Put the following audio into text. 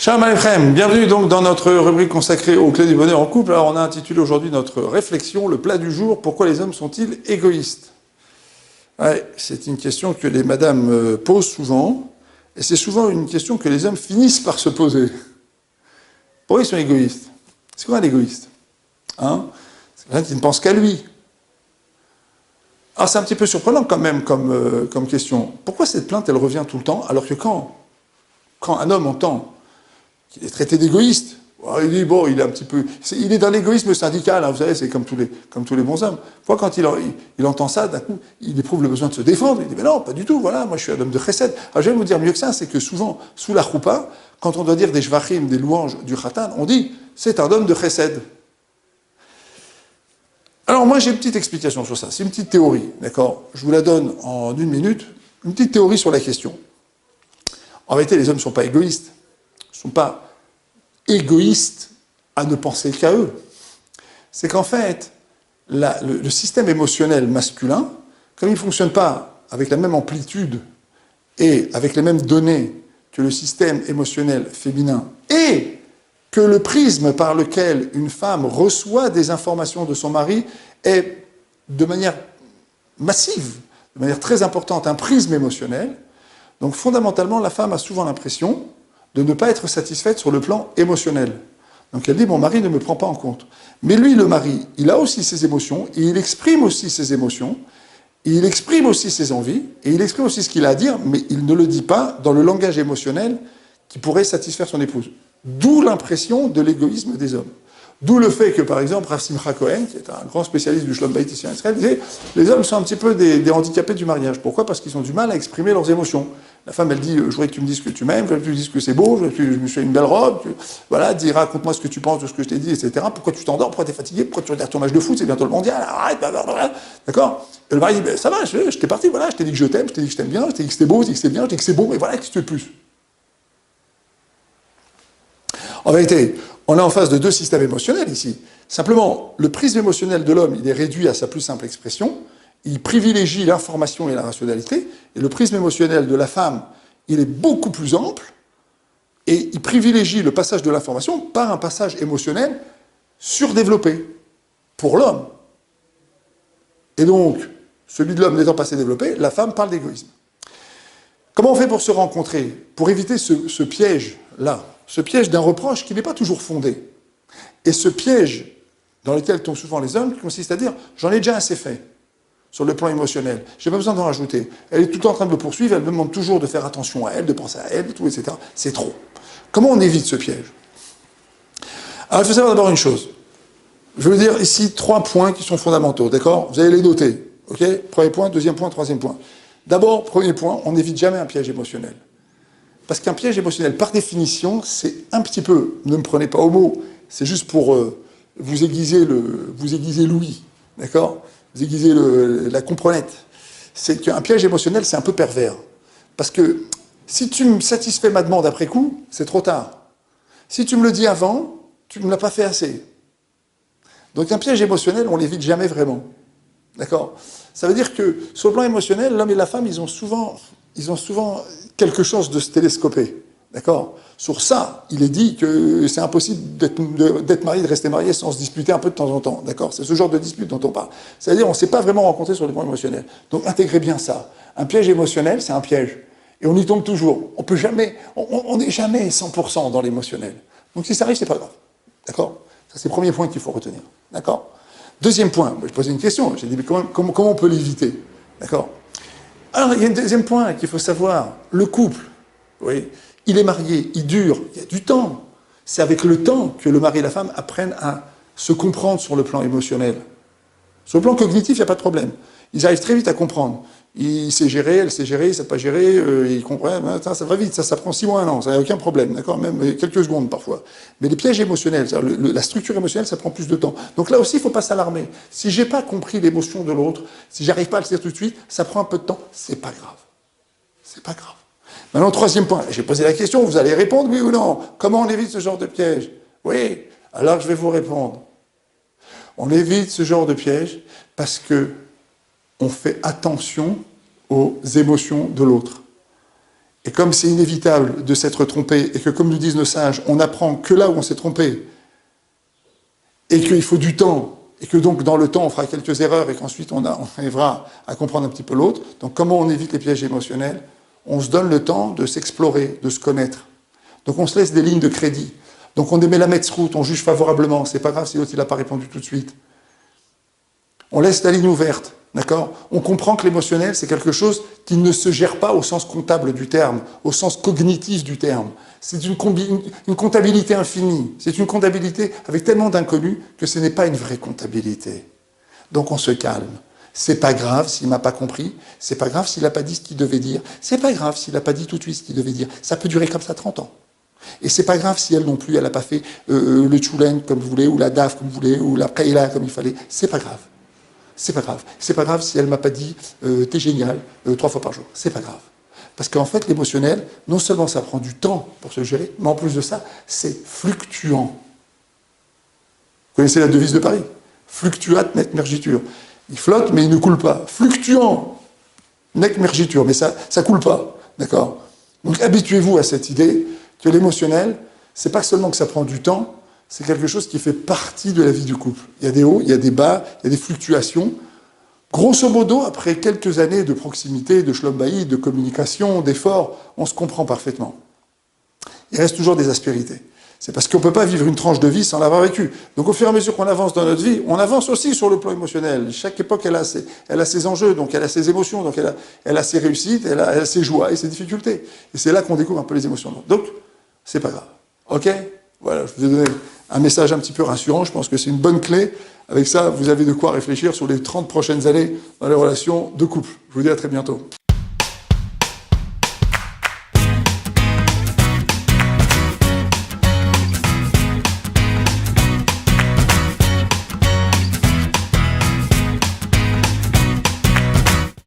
Shalom Aleichem, bienvenue donc dans notre rubrique consacrée aux clés du bonheur en couple. Alors on a intitulé aujourd'hui notre réflexion, le plat du jour, pourquoi les hommes sont-ils égoïstes? Ouais, c'est une question que les madames posent souvent, et c'est souvent une question que les hommes finissent par se poser. Pourquoi ils sont égoïstes? C'est quoi un égoïste? C'est quelqu'un qui ne pense qu'à lui. Alors c'est un petit peu surprenant quand même comme question. Pourquoi cette plainte elle revient tout le temps, alors que quand un homme entend qu'il est traité d'égoïste, il dit, bon, il est un petit peu... Il est dans l'égoïsme syndical, hein, vous savez, c'est comme tous les bons hommes. Fois, quand il entend ça, d'un coup, il éprouve le besoin de se défendre, il dit, mais non, pas du tout, voilà, moi je suis un homme de chesed. Alors je vais vous dire mieux que ça, c'est que souvent, sous la choupa, quand on doit dire des shvachim, des louanges du khatan, on dit, c'est un homme de chesed. Alors moi j'ai une petite explication sur ça, c'est une petite théorie, d'accord? Je vous la donne en une minute, une petite théorie sur la question. En réalité, les hommes ne sont pas égoïstes, ils ne sont pas égoïstes à ne penser qu'à eux. C'est qu'en fait, le système émotionnel masculin, comme il ne fonctionne pas avec la même amplitude et avec les mêmes données que le système émotionnel féminin, et que le prisme par lequel une femme reçoit des informations de son mari est de manière massive, de manière très importante, un prisme émotionnel. Donc fondamentalement, la femme a souvent l'impression de ne pas être satisfaite sur le plan émotionnel. Donc elle dit, mon mari ne me prend pas en compte. Mais lui, le mari, il a aussi ses émotions, et il exprime aussi ses émotions, et il exprime aussi ses envies, et il exprime aussi ce qu'il a à dire, mais il ne le dit pas dans le langage émotionnel qui pourrait satisfaire son épouse. D'où l'impression de l'égoïsme des hommes. D'où le fait que, par exemple, Rav Simcha Cohen, qui est un grand spécialiste du Shlom Bayit ici en Israël, disait les hommes sont un petit peu des handicapés du mariage. Pourquoi? Parce qu'ils ont du mal à exprimer leurs émotions. La femme, elle dit, je voudrais que tu me dises que tu m'aimes, je voudrais que tu me dises que c'est beau, je me fais une belle robe, voilà, dis, raconte-moi ce que tu penses de ce que je t'ai dit, etc. Pourquoi tu t'endors, pourquoi tu es fatigué, pourquoi tu regardes ton match de foot, c'est bientôt le mondial, arrête, blablabla. D'accord? Et le mari dit, ben, ça va, je t'ai parti, voilà, je t'ai dit que je t'aime, je t'ai dit que je t'aime bien, je t'ai dit que c'était beau, je t'ai dit que c'est bien, je t'ai dit que c'est bon, mais voilà, qu'est-ce que tu veux de plus? En vérité, on est en face de deux systèmes émotionnels ici. Simplement, le prisme émotionnel de l'homme, il est réduit à sa plus simple expression, il privilégie l'information et la rationalité, et le prisme émotionnel de la femme, il est beaucoup plus ample, et il privilégie le passage de l'information par un passage émotionnel surdéveloppé, pour l'homme. Et donc, celui de l'homme n'étant pas assez développé, la femme parle d'égoïsme. Comment on fait pour se rencontrer? Pour éviter ce piège-là, ce piège d'un reproche qui n'est pas toujours fondé. Et ce piège dans lequel tombent souvent les hommes, qui consiste à dire « j'en ai déjà assez fait » sur le plan émotionnel, j'ai pas besoin d'en rajouter. Elle est tout le temps en train de me poursuivre, elle me demande toujours de faire attention à elle, de penser à elle, tout, etc. C'est trop. Comment on évite ce piège? Alors il faut savoir d'abord une chose. Je veux dire ici 3 points qui sont fondamentaux, d'accord? Vous allez les noter, ok? Premier point, deuxième point, troisième point. D'abord, premier point, on n'évite jamais un piège émotionnel. Parce qu'un piège émotionnel, par définition, c'est un petit peu, ne me prenez pas au mot, c'est juste pour vous aiguiser l'ouïe, d'accord? Vous aiguiser la comprenette. C'est qu'un piège émotionnel, c'est un peu pervers. Parce que si tu me satisfais ma demande après coup, c'est trop tard. Si tu me le dis avant, tu ne me l'as pas fait assez. Donc un piège émotionnel, on l'évite jamais vraiment. D'accord? Ça veut dire que, sur le plan émotionnel, l'homme et la femme, ils ont souvent quelque chose de se télescoper. D'accord? Sur ça, il est dit que c'est impossible d'être marié, de rester marié sans se disputer un peu de temps en temps. D'accord? C'est ce genre de dispute dont on parle. C'est-à-dire, on ne s'est pas vraiment rencontré sur le plan émotionnel. Donc, intégrez bien ça. Un piège émotionnel, c'est un piège. Et on y tombe toujours. On peut jamais, on n'est jamais 100% dans l'émotionnel. Donc, si ça arrive, c'est pas grave. D'accord? Ça, c'est le premier point qu'il faut retenir. D'accord? Deuxième point, je posais une question. J'ai dit, mais comment on peut l'éviter? D'accord? Alors, il y a un deuxième point qu'il faut savoir. Le couple, oui, il est marié, il dure, il y a du temps. C'est avec le temps que le mari et la femme apprennent à se comprendre sur le plan émotionnel. Sur le plan cognitif, il n'y a pas de problème. Ils arrivent très vite à comprendre. Il sait gérer, elle sait gérer, il ne sait pas gérer, il comprend, ça va vite, ça prend 6 mois, 1 an, ça n'a aucun problème, d'accord? Même quelques secondes parfois. Mais les pièges émotionnels, la structure émotionnelle, ça prend plus de temps. Donc là aussi, il ne faut pas s'alarmer. Si je n'ai pas compris l'émotion de l'autre, si j'arrive pas à le dire tout de suite, ça prend un peu de temps, c'est pas grave. C'est pas grave. Maintenant, troisième point, j'ai posé la question, vous allez répondre oui ou non? Comment on évite ce genre de piège? Oui, alors je vais vous répondre. On évite ce genre de piège parce que on fait attention aux émotions de l'autre. Et comme c'est inévitable de s'être trompé, et que comme nous disent nos sages, on n'apprend que là où on s'est trompé, et qu'il faut du temps, et que donc dans le temps on fera quelques erreurs, et qu'ensuite on arrivera à comprendre un petit peu l'autre, donc comment on évite les pièges émotionnels? On se donne le temps de s'explorer, de se connaître. Donc on se laisse des lignes de crédit. Donc on émet la Metzroute, on juge favorablement, c'est pas grave si l'autre il n'a pas répondu tout de suite. On laisse la ligne ouverte, d'accord? On comprend que l'émotionnel, c'est quelque chose qui ne se gère pas au sens comptable du terme, au sens cognitif du terme. C'est une comptabilité infinie. C'est une comptabilité avec tellement d'inconnus que ce n'est pas une vraie comptabilité. Donc on se calme. C'est pas grave s'il m'a pas compris. C'est pas grave s'il n'a pas dit ce qu'il devait dire. C'est pas grave s'il n'a pas dit tout de suite ce qu'il devait dire. Ça peut durer comme ça 30 ans. Et c'est pas grave si elle non plus, elle n'a pas fait le tchoulen comme vous voulez, ou la daf comme vous voulez, ou la kaila comme il fallait. C'est pas grave. C'est pas grave. C'est pas grave si elle m'a pas dit t'es génial 3 fois par jour. C'est pas grave. Parce qu'en fait, l'émotionnel, non seulement ça prend du temps pour se gérer, mais en plus de ça, c'est fluctuant. Vous connaissez la devise de Paris? Fluctuat nec mergitur. Il flotte, mais il ne coule pas. Fluctuant nec mergitur. Mais ça coule pas. D'accord? Donc habituez-vous à cette idée que l'émotionnel, c'est pas seulement que ça prend du temps, c'est quelque chose qui fait partie de la vie du couple. Il y a des hauts, il y a des bas, il y a des fluctuations. Grosso modo, après quelques années de proximité, de shlom-baïd, de communication, d'efforts, on se comprend parfaitement. Il reste toujours des aspérités. C'est parce qu'on ne peut pas vivre une tranche de vie sans l'avoir vécu. Donc au fur et à mesure qu'on avance dans notre vie, on avance aussi sur le plan émotionnel. Chaque époque, elle a ses enjeux, donc elle a ses émotions, donc elle a ses réussites, elle a ses joies et ses difficultés. Et c'est là qu'on découvre un peu les émotions. Donc, c'est pas grave. Ok? Voilà, je vous ai donné un message un petit peu rassurant. Je pense que c'est une bonne clé. Avec ça, vous avez de quoi réfléchir sur les 30 prochaines années dans les relations de couple. Je vous dis à très bientôt.